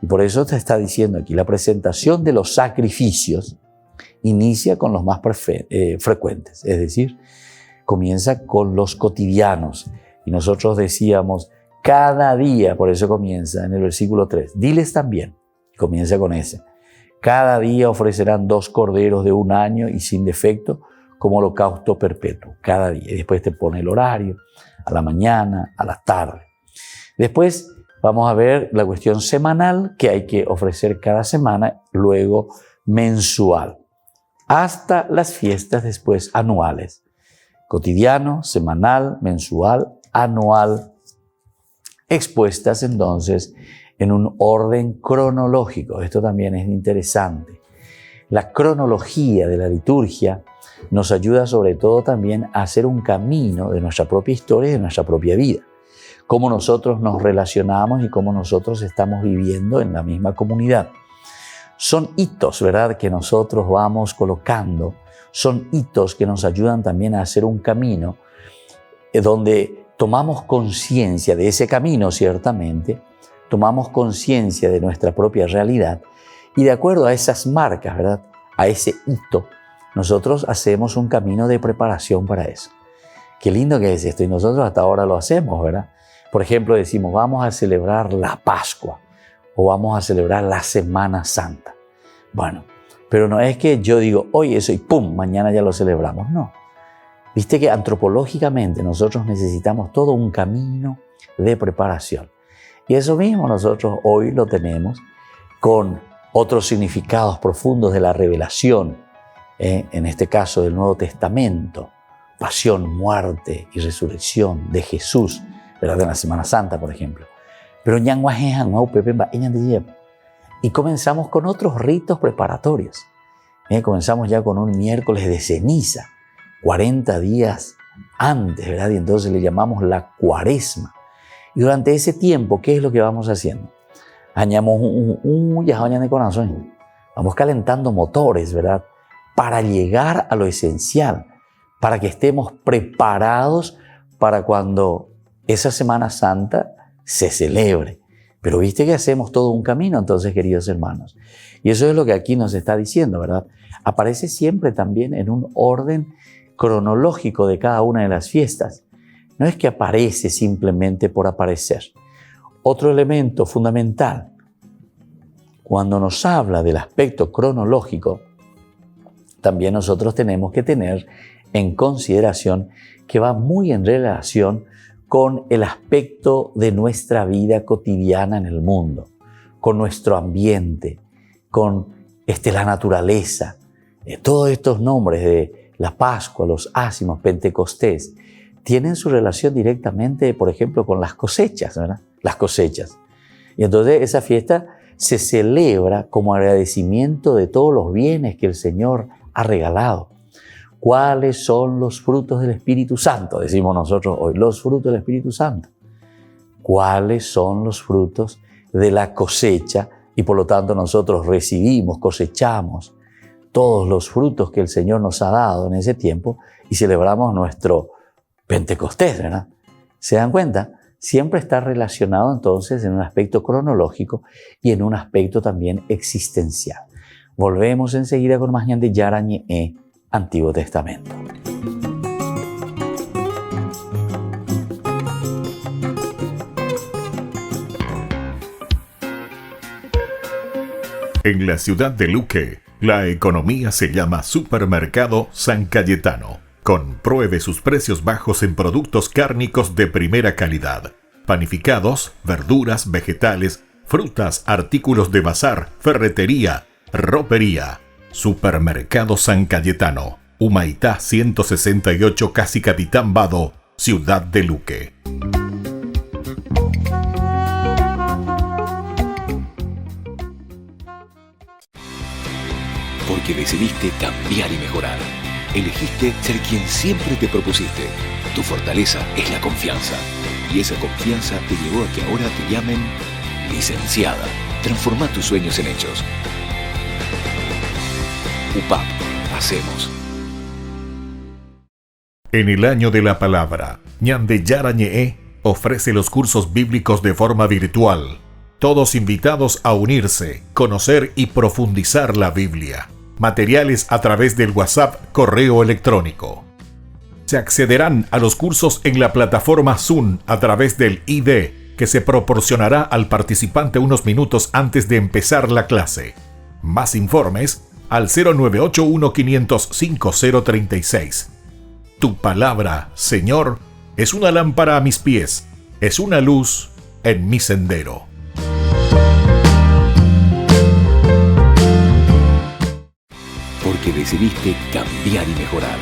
Y por eso te está diciendo aquí, la presentación de los sacrificios inicia con los más frecuentes, es decir, comienza con los cotidianos. Y nosotros decíamos, cada día, por eso comienza en el versículo 3, diles también, comienza con ese, cada día ofrecerán 2 corderos de 1 año y sin defecto como holocausto perpetuo, cada día. Y después te pone el horario, a la mañana, a la tarde. Después vamos a ver la cuestión semanal que hay que ofrecer cada semana, luego mensual, hasta las fiestas después anuales. Cotidiano, semanal, mensual, anual, expuestas entonces en un orden cronológico. Esto también es interesante. La cronología de la liturgia nos ayuda sobre todo también a hacer un camino de nuestra propia historia y de nuestra propia vida. Cómo nosotros nos relacionamos y cómo nosotros estamos viviendo en la misma comunidad. Son hitos, ¿verdad?, que nosotros vamos colocando. Son hitos que nos ayudan también a hacer un camino donde tomamos conciencia de ese camino, ciertamente, tomamos conciencia de nuestra propia realidad y de acuerdo a esas marcas, ¿verdad?, a ese hito, nosotros hacemos un camino de preparación para eso. Qué lindo que es esto, y nosotros hasta ahora lo hacemos, ¿verdad? Por ejemplo, decimos, vamos a celebrar la Pascua o vamos a celebrar la Semana Santa. Bueno, pero no es que yo digo, hoy eso y ¡pum!, mañana ya lo celebramos. No. Viste que antropológicamente nosotros necesitamos todo un camino de preparación. Y eso mismo nosotros hoy lo tenemos con otros significados profundos de la revelación, en este caso del Nuevo Testamento, pasión, muerte y resurrección de Jesús, ¿verdad?, en la Semana Santa, por ejemplo. Pero y comenzamos con otros ritos preparatorios. Comenzamos ya con un miércoles de ceniza, 40 días antes, ¿verdad? Y entonces le llamamos la Cuaresma. Y durante ese tiempo, ¿qué es lo que vamos haciendo? Vamos calentando motores, ¿verdad?, para llegar a lo esencial, para que estemos preparados para cuando esa Semana Santa se celebre. Pero viste que hacemos todo un camino, entonces, queridos hermanos. Y eso es lo que aquí nos está diciendo, ¿verdad? Aparece siempre también en un orden cronológico de cada una de las fiestas. No es que aparece simplemente por aparecer. Otro elemento fundamental, cuando nos habla del aspecto cronológico, también nosotros tenemos que tener en consideración que va muy en relación con el aspecto de nuestra vida cotidiana en el mundo, con nuestro ambiente, con la naturaleza. Todos estos nombres de la Pascua, los ácimos, Pentecostés, tienen su relación directamente, por ejemplo, con las cosechas, ¿verdad? Las cosechas. Y entonces esa fiesta se celebra como agradecimiento de todos los bienes que el Señor ha regalado. ¿Cuáles son los frutos del Espíritu Santo? Decimos nosotros hoy, los frutos del Espíritu Santo. ¿Cuáles son los frutos de la cosecha? Y por lo tanto nosotros recibimos, cosechamos todos los frutos que el Señor nos ha dado en ese tiempo y celebramos nuestro Pentecostés, ¿verdad? ¿Se dan cuenta? Siempre está relacionado entonces en un aspecto cronológico y en un aspecto también existencial. Volvemos enseguida con más de Yarañe Antiguo Testamento. En la ciudad de Luque, la economía se llama Supermercado San Cayetano. Compruebe sus precios bajos en productos cárnicos de primera calidad. Panificados, verduras, vegetales, frutas, artículos de bazar, ferretería, ropería. Supermercado San Cayetano, Humaitá 168, Casi Capitán Vado, Ciudad de Luque. Porque decidiste cambiar y mejorar. Elegiste ser quien siempre te propusiste. Tu fortaleza es la confianza. Y esa confianza te llevó a que ahora te llamen licenciada. Transforma tus sueños en hechos. UPAP. Hacemos. En el año de la palabra, Ñande Yara Ñe'e ofrece los cursos bíblicos de forma virtual. Todos invitados a unirse, conocer y profundizar la Biblia. Materiales a través del WhatsApp, correo electrónico. Se accederán a los cursos en la plataforma Zoom a través del ID, que se proporcionará al participante unos minutos antes de empezar la clase. Más informes al 0981-500-5036. Tu palabra, Señor, es una lámpara a mis pies, es una luz en mi sendero. Porque decidiste cambiar y mejorar.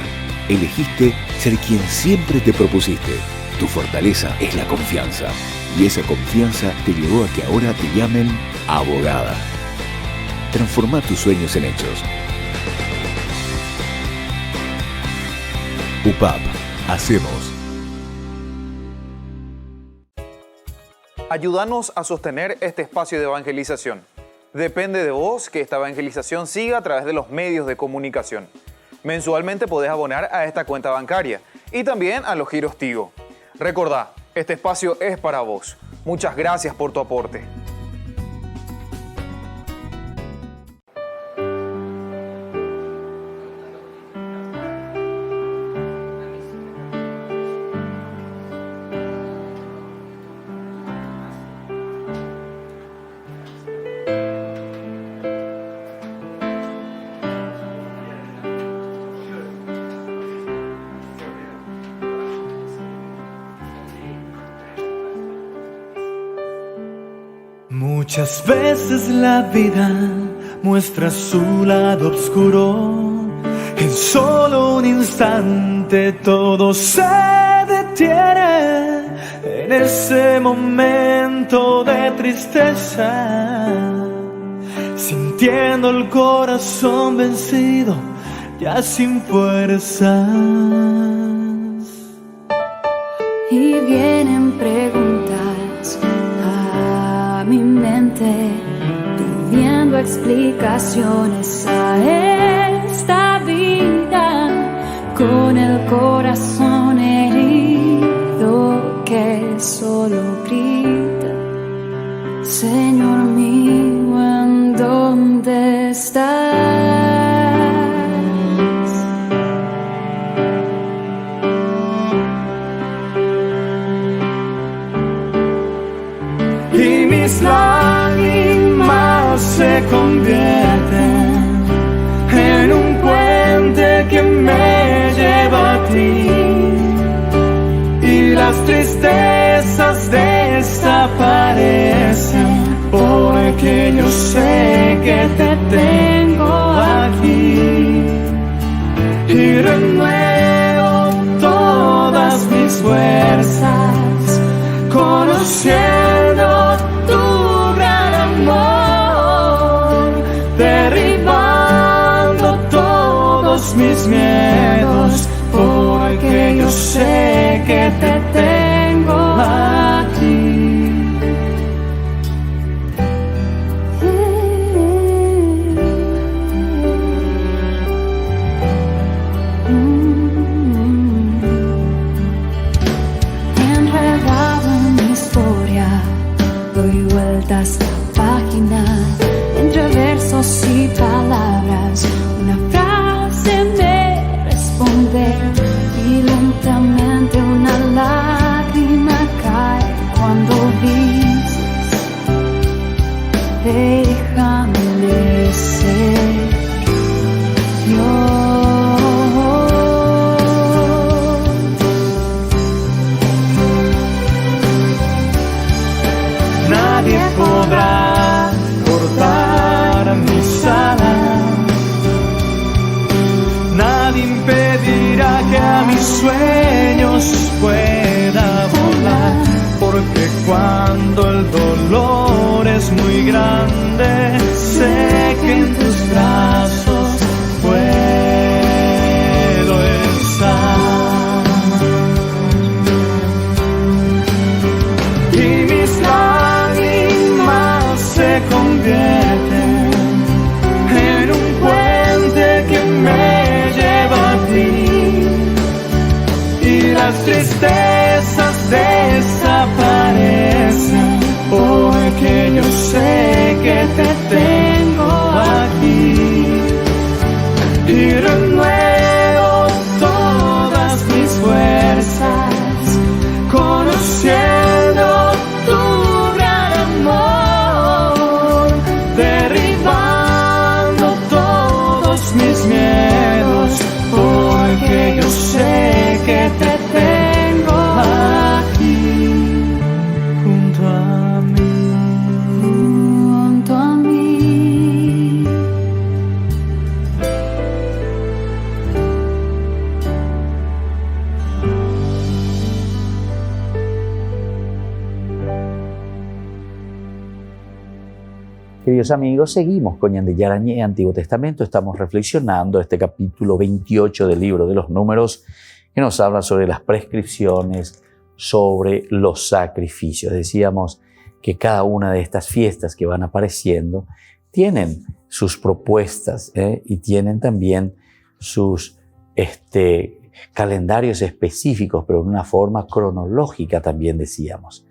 Elegiste ser quien siempre te propusiste. Tu fortaleza es la confianza. Y esa confianza te llevó a que ahora te llamen abogada. Transforma tus sueños en hechos. UPAP. Hacemos. Ayúdanos a sostener este espacio de evangelización. Depende de vos que esta evangelización siga a través de los medios de comunicación. Mensualmente podés abonar a esta cuenta bancaria y también a los giros Tigo. Recordá, este espacio es para vos. Muchas gracias por tu aporte. Muchas veces la vida muestra su lado oscuro. En solo un instante todo se detiene. En ese momento de tristeza, sintiendo el corazón vencido, ya sin fuerzas. Y vienen preguntas a mi mente, pidiendo explicaciones a esta vida, con el corazón herido que solo grita: Señor mío, ¿en dónde estás? Y mis lágrimas se convierten en un puente que me lleva a ti, y las tristezas desaparecen, porque yo sé que te tengo aquí, y renuevo todas mis fuerzas, conociendo tu gran amor, derribando todos mis miedos, porque yo sé que te tengo aquí. Enredado en mi historia, doy vueltas la página, entre versos y palabras, una frase me responde, y lentamente una lágrima cae cuando dices: déjame ser yo. dolor es muy grande, sé que en tus brazos puedo estar. Y mis lágrimas se convierten en un puente que me lleva a ti. Y las tristezas desaparecen, porque yo sé que te tengo aquí. Y renuevo todas mis fuerzas, conociendo tu gran amor, derribando todos mis miedos, porque yo sé que te tengo aquí, junto a mí, junto a mí. Queridos amigos, seguimos con Ñan de Yarañé, Antiguo Testamento. Estamos reflexionando este capítulo 28 del libro de los Números, que nos habla sobre las prescripciones, sobre los sacrificios. Decíamos que cada una de estas fiestas que van apareciendo tienen sus propuestas y tienen también sus calendarios específicos, pero de una forma cronológica también decíamos,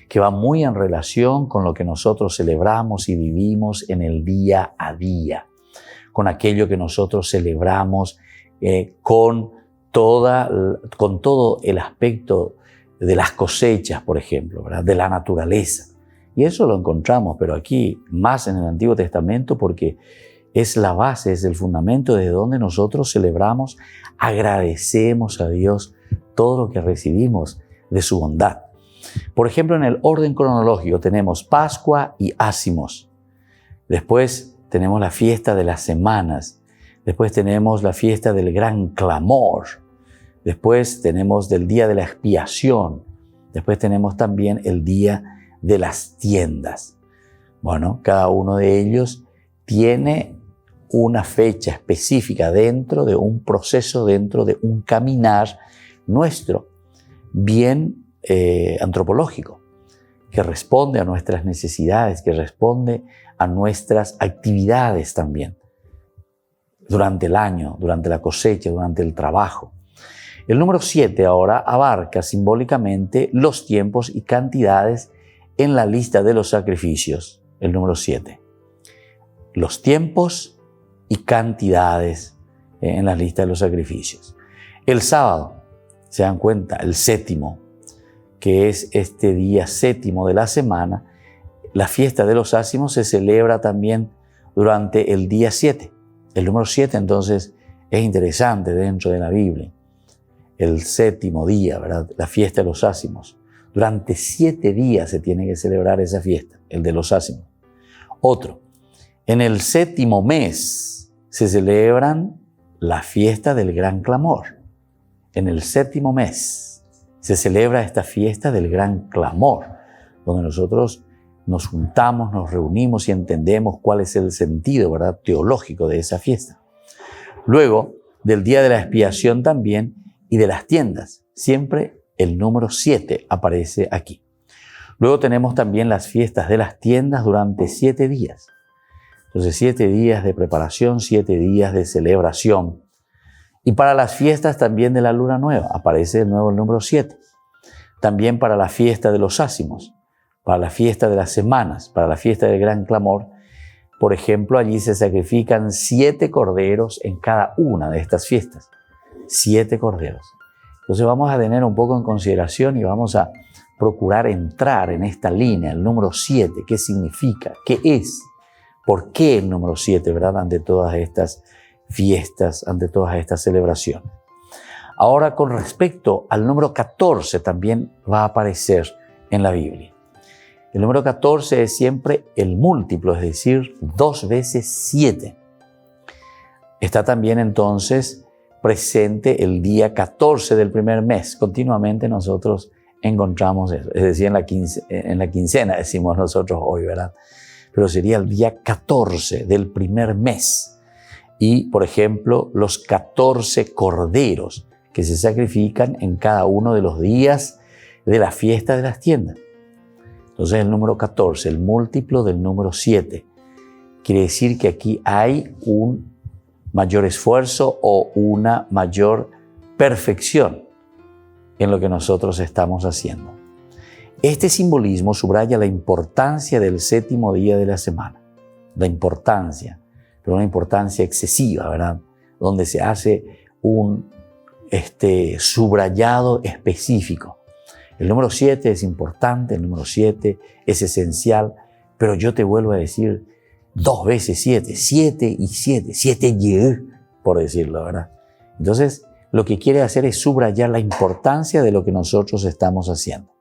que va muy en relación con lo que nosotros celebramos y vivimos en el día a día, con aquello que nosotros celebramos con todo el aspecto de las cosechas, por ejemplo, ¿verdad? De la naturaleza. Y eso lo encontramos, pero aquí más en el Antiguo Testamento, porque es la base, es el fundamento desde donde nosotros celebramos, agradecemos a Dios todo lo que recibimos de su bondad. Por ejemplo, en el orden cronológico tenemos Pascua y Ácimos. Después tenemos la fiesta de las semanas. Después tenemos la fiesta del gran clamor. Después tenemos del día de la expiación. Después tenemos también el día de las tiendas. Bueno, cada uno de ellos tiene una fecha específica dentro de un proceso, dentro de un caminar nuestro, bien antropológico, que responde a nuestras necesidades, que responde a nuestras actividades también, durante el año, durante la cosecha, durante el trabajo. El número 7 ahora abarca simbólicamente los tiempos y cantidades en la lista de los sacrificios. El número 7. Los tiempos y cantidades en la lista de los sacrificios. El sábado, se dan cuenta, el séptimo, que es este día séptimo de la semana, la fiesta de los ácimos se celebra también durante el día 7. El número 7 entonces es interesante dentro de la Biblia. El séptimo día, ¿verdad? La fiesta de los ácimos. Durante 7 días se tiene que celebrar esa fiesta, el de los ácimos. Otro, en el séptimo mes se celebran la fiesta del gran clamor. En el séptimo mes se celebra esta fiesta del gran clamor, donde nosotros nos juntamos, nos reunimos y entendemos cuál es el sentido, ¿verdad?, teológico de esa fiesta. Luego, del día de la expiación también y de las tiendas. Siempre el número 7 aparece aquí. Luego tenemos también las fiestas de las tiendas durante 7 días. Entonces, 7 días de preparación, 7 días de celebración. Y para las fiestas también de la luna nueva aparece de nuevo el número 7. También para la fiesta de los ácimos, para la fiesta de las semanas, para la fiesta del gran clamor. Por ejemplo, allí se sacrifican 7 corderos en cada una de estas fiestas. 7 corderos. Entonces vamos a tener un poco en consideración y vamos a procurar entrar en esta línea, el número 7. ¿Qué significa? ¿Qué es? ¿Por qué el número 7, verdad? Ante todas estas fiestas, ante todas estas celebraciones. Ahora, con respecto al número 14, también va a aparecer en la Biblia. El número 14 es siempre el múltiplo, es decir, 2 veces 7. Está también entonces presente el día 14 del primer mes. Continuamente nosotros encontramos eso. Es decir, en la quincena decimos nosotros hoy, ¿verdad? Pero sería el día 14 del primer mes. Y, por ejemplo, los 14 corderos que se sacrifican en cada uno de los días de la fiesta de las tiendas. Entonces el número 14, el múltiplo del número 7, quiere decir que aquí hay un mayor esfuerzo o una mayor perfección en lo que nosotros estamos haciendo. Este simbolismo subraya la importancia del séptimo día de la semana. La importancia, pero una importancia excesiva, ¿verdad? Donde se hace un subrayado específico. El número 7 es importante, el número 7 es esencial, pero yo te vuelvo a decir 2 veces 7, 7 y 7, 7 y, por decirlo, ¿verdad? Entonces, lo que quiere hacer es subrayar la importancia de lo que nosotros estamos haciendo.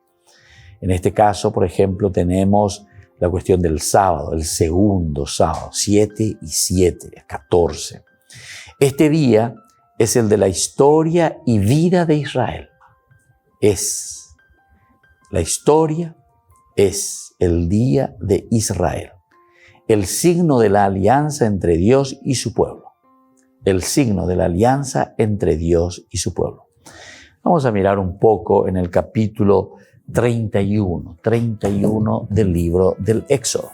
En este caso, por ejemplo, tenemos la cuestión del sábado, el segundo sábado, 7 y 7, 14. Este día es el de la historia y vida de Israel. La historia es el día de Israel, el signo de la alianza entre Dios y su pueblo. El signo de la alianza entre Dios y su pueblo. Vamos a mirar un poco en el capítulo 31 del libro del Éxodo,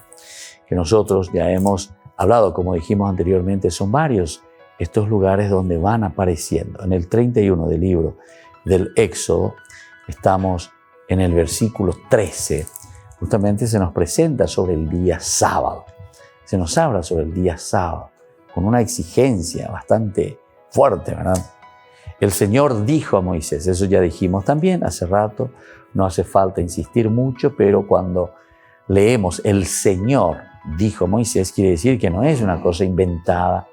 que nosotros ya hemos hablado, como dijimos anteriormente, son varios estos lugares donde van apareciendo. En el 31 del libro del Éxodo estamos en el versículo 13, justamente se nos presenta sobre el día sábado. Se nos habla sobre el día sábado, con una exigencia bastante fuerte, ¿verdad? El Señor dijo a Moisés, eso ya dijimos también hace rato, no hace falta insistir mucho, pero cuando leemos el Señor dijo a Moisés, quiere decir que no es una cosa inventada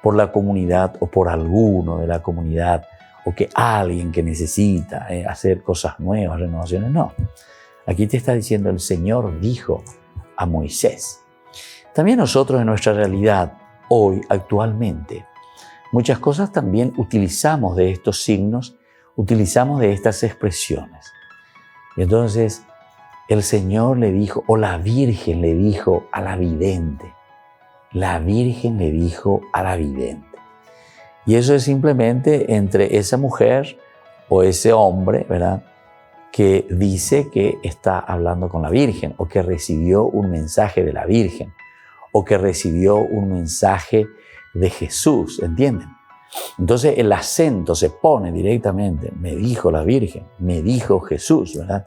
por la comunidad o por alguno de la comunidad, o que alguien que necesita hacer cosas nuevas, renovaciones, no. Aquí te está diciendo el Señor dijo a Moisés. También nosotros en nuestra realidad, hoy, actualmente, muchas cosas también utilizamos de estos signos, utilizamos de estas expresiones. Y entonces el Señor le dijo, o la Virgen le dijo a la vidente. La Virgen le dijo a la vidente. Y eso es simplemente entre esa mujer o ese hombre, ¿verdad?, que dice que está hablando con la Virgen o que recibió un mensaje de la Virgen o que recibió un mensaje de Jesús, ¿entienden? Entonces el acento se pone directamente, me dijo la Virgen, me dijo Jesús, ¿verdad?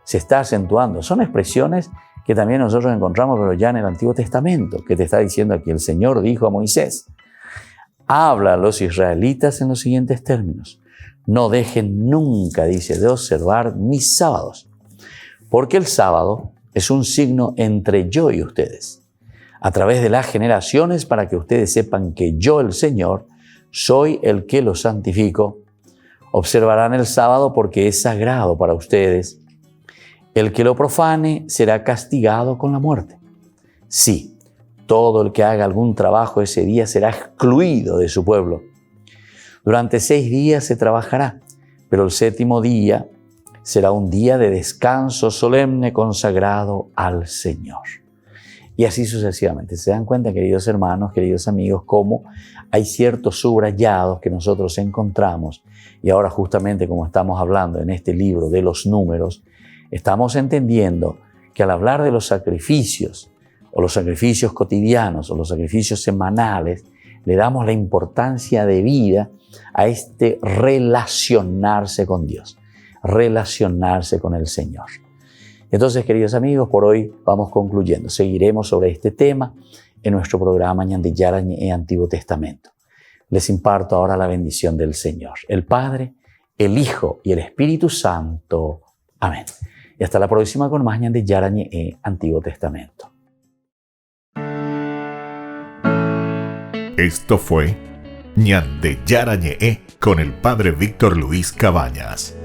Se está acentuando. Son expresiones que también nosotros encontramos, pero ya en el Antiguo Testamento, que te está diciendo aquí, el Señor dijo a Moisés, habla a los israelitas en los siguientes términos. No dejen nunca, dice, de observar mis sábados, porque el sábado es un signo entre yo y ustedes, a través de las generaciones, para que ustedes sepan que yo, el Señor, soy el que los santifico. Observarán el sábado porque es sagrado para ustedes. El que lo profane será castigado con la muerte. Sí, todo el que haga algún trabajo ese día será excluido de su pueblo. Durante 6 días se trabajará, pero el 7º día será un día de descanso solemne consagrado al Señor. Y así sucesivamente. Se dan cuenta, queridos hermanos, queridos amigos, cómo hay ciertos subrayados que nosotros encontramos. Y ahora justamente como estamos hablando en este libro de los números, estamos entendiendo que al hablar de los sacrificios, o los sacrificios cotidianos, o los sacrificios semanales, le damos la importancia de vida a este relacionarse con Dios, relacionarse con el Señor. Entonces, queridos amigos, por hoy vamos concluyendo. Seguiremos sobre este tema en nuestro programa Ñan de Yarañe Antiguo Testamento. Les imparto ahora la bendición del Señor, el Padre, el Hijo y el Espíritu Santo. Amén. Y hasta la próxima con más Ñan de Yarañe Antiguo Testamento. Esto fue Ñan de Yarañe con el Padre Víctor Luis Cabañas.